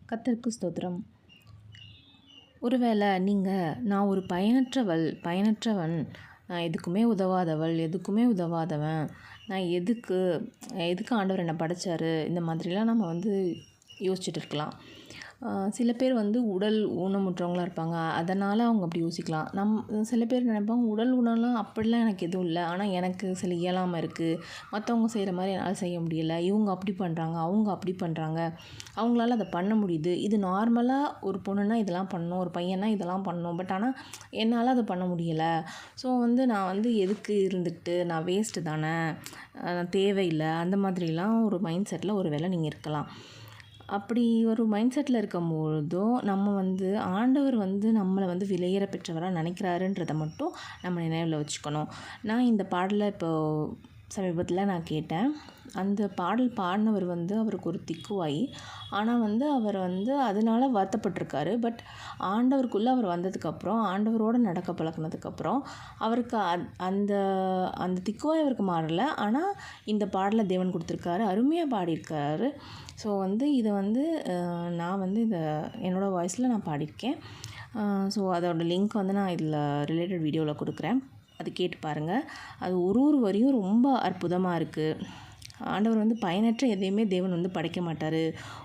கர்த்தருக்கு ஸ்தோத்திரம். ஒருவேளை நான் ஒரு பயனற்றவன், நான் எதுக்குமே உதவாதவள், எதுக்குமே உதவாதவன், நான் எதுக்கு ஆண்டவர் என்னை படைச்சாரு, இந்த மாதிரிலாம் நம்ம யோசிச்சுட்டு இருக்கலாம். சில பேர் உடல் ஊனமுற்றவங்களா இருப்பாங்க. அதனால் அவங்க அப்படி யோசிக்கலாம். சில பேர் நினைப்பாங்க, உடல் ஊனம்லாம் அப்படிலாம் எனக்கு எதுவும் இல்லை, ஆனால் எனக்கு சில இயலாமை இருக்குது, மற்றவங்க செய்கிற மாதிரி என்னால் செய்ய முடியலை, இவங்க அப்படி பண்ணுறாங்க, அவங்க அப்படி பண்ணுறாங்க, அவங்களால அதை பண்ண முடியுது, இது நார்மலாக ஒரு பொண்ணுன்னா இதெல்லாம் பண்ணணும், ஒரு பையனா இதெல்லாம் பண்ணணும், பட் ஆனால் என்னால் அதை பண்ண முடியலை. ஸோ நான் எதுக்கு இருந்துக்கிட்டு, நான் வேஸ்ட்டு தானே, நான் தேவையில்லை, அந்த மாதிரிலாம் ஒரு மைண்ட் செட்டில் ஒரு வேளை நீங்கள் இருக்கலாம். அப்படி ஒரு மைண்ட் செட்டில் இருக்கும்பொழுதும் நம்ம ஆண்டவர் நம்மளை விலையேற பெற்றவராக நினைக்கிறாருன்றதை மட்டும் நம்ம நினைவில் வச்சுக்கணும். நான் இந்த பாடலை சமீபத்தில் நான் கேட்டேன். அந்த பாடல் பாடினவர் அவருக்கு ஒரு திக்குவாய், ஆனால் அவர் அதனால வருத்தப்பட்டிருக்காரு. பட் ஆண்டவருக்குள்ளே அவர் வந்ததுக்கப்புறம், ஆண்டவரோடு நடக்க பழக்கினதுக்கப்புறம் அவருக்கு அந்த அந்த திக்குவாய் அவருக்கு மாறலை. ஆனால் இந்த பாடலை தேவன் கொடுத்துருக்காரு, அருமையாக பாடியிருக்காரு. ஸோ இதை நான் இதை என்னோடய வாய்ஸில் நான் பாடியிருக்கேன். ஸோ அதோடய லிங்க் நான் இதில் ரிலேட்டட் வீடியோவில் கொடுக்குறேன், அது கேட்டு பாருங்கள். அது ஒரு வரியும் ரொம்ப அற்புதமாக இருக்குது. ஆண்டவர் பயனற்ற எதையுமே தேவன் படைக்க மாட்டார்.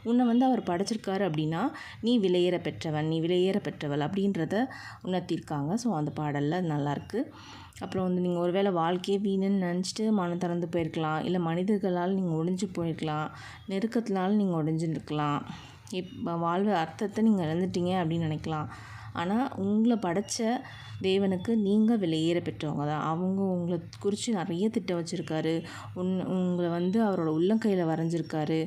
உன்னை அவர் படைச்சிருக்காரு அப்படின்னா நீ விலையேற பெற்றவன், நீ விலையேற பெற்றவள் அப்படின்றத உணர்த்தியிருக்காங்க. ஸோ அந்த பாடலில் நல்லாயிருக்கு. அப்புறம் நீங்கள் ஒரு வேளை வாழ்க்கையே வீணுன்னு நினச்சிட்டு மனம் திறந்து போயிருக்கலாம், இல்லை மனிதர்களால் நீங்கள் ஒடிஞ்சு போயிருக்கலாம், நெருக்கத்தினால நீங்கள் ஒடிஞ்சுருக்கலாம், வாழ்வு அர்த்தத்தை நீங்கள் இழந்துட்டீங்க அப்படின்னு நினைக்கலாம். ஆனால் உங்களை படைத்த தேவனுக்கு நீங்கள் விலையேற பெற்றவங்க தான். அவங்க உங்களை குறித்து நிறைய திட்டம் வச்சுருக்காரு. உங்களை அவரோட உள்ளங்கையில் வரைஞ்சிருக்காரு.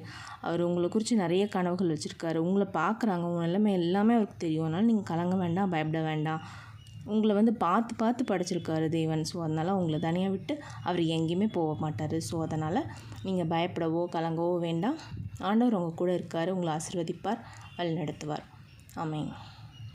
அவர் உங்களை குறித்து நிறைய கனவுகள் வச்சுருக்காரு. உங்களை பார்க்குறாங்க, உங்கள் நிலைமை எல்லாமே அவருக்கு தெரியும். அதனால் நீங்கள் கலங்க வேண்டாம், பயப்பட வேண்டாம். உங்களை பார்த்து படைச்சிருக்காரு தேவன். ஸோ அதனால் உங்களை தனியாக விட்டு அவர் எங்கேயுமே போக மாட்டார். ஸோ அதனால் நீங்கள் பயப்படவோ கலங்கவோ வேண்டாம். ஆண்டவர் உங்கள் கூட இருக்கார், உங்களை ஆசீர்வதிப்பார், வழி நடத்துவார். ஆமென்.